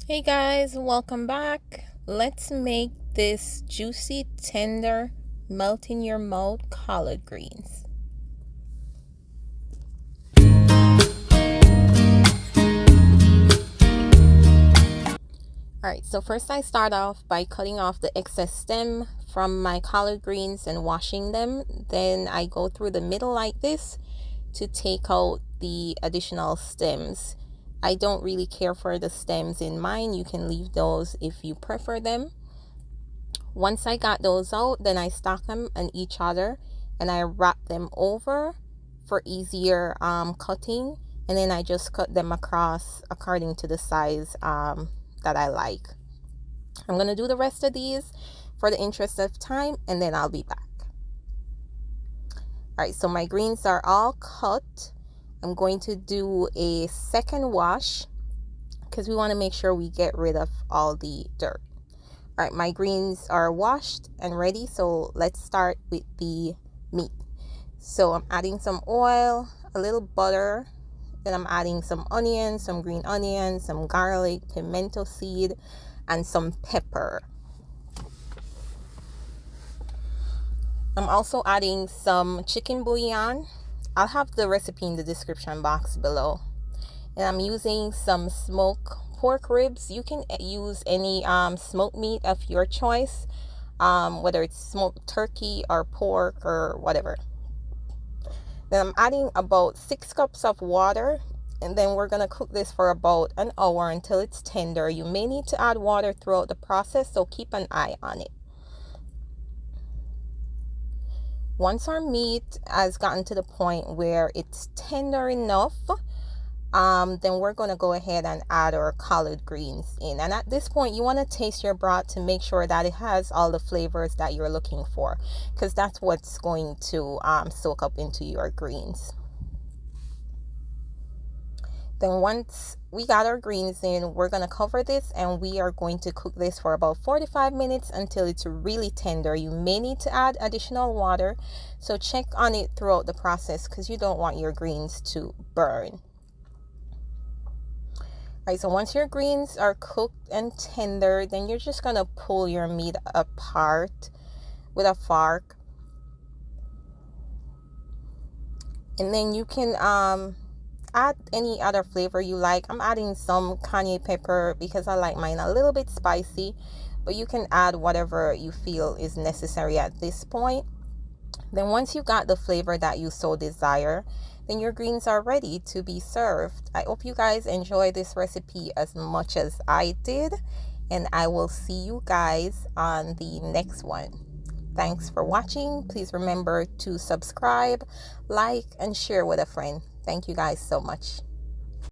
Hey guys, welcome back. Let's make this juicy, tender, melt in your mouth collard greens. Alright, so first I start off by cutting off the excess stem from my collard greens and washing them. Then I go through the middle like this to take out the additional stems. I don't really care for the stems in mine. You can leave those if you prefer them. Once I got those out, then I stack them on each other and I wrap them over for easier cutting, and then I just cut them across according to the size that I like. I'm going to do the rest of these for the interest of time, and then I'll be back. Alright, so my greens are all cut. I'm going to do a second wash because we want to make sure we get rid of all the dirt. All right, my greens are washed and ready, so let's start with the meat. So I'm adding some oil, a little butter, then I'm adding some onions, some green onions, some garlic, pimento seed, and some pepper. I'm also adding some chicken bouillon. I'll have the recipe in the description box below. And I'm using some smoked pork ribs. You can use any smoked meat of your choice, whether it's smoked turkey or pork or whatever. Then I'm adding about 6 cups of water, and then we're going to cook this for about an hour until it's tender. You may need to add water throughout the process, so keep an eye on it. Once our meat has gotten to the point where it's tender enough, then we're going to go ahead and add our collard greens in. And at this point, you want to taste your broth to make sure that it has all the flavors that you're looking for, because that's what's going to soak up into your greens. Then once we got our greens in, we're going to cover this and we are going to cook this for about 45 minutes until it's really tender. You may need to add additional water, so check on it throughout the process because you don't want your greens to burn. Right, so once your greens are cooked and tender, then you're just going to pull your meat apart with a fork. And then you can add any other flavor you like. I'm adding some cayenne pepper because I like mine a little bit spicy, but you can add whatever you feel is necessary at this point. Then once you got the flavor that you so desire, then your greens are ready to be served. I hope you guys enjoy this recipe as much as I did, and I will see you guys on the next one. Thanks for watching. Please remember to subscribe, like, and share with a friend. Thank you guys so much.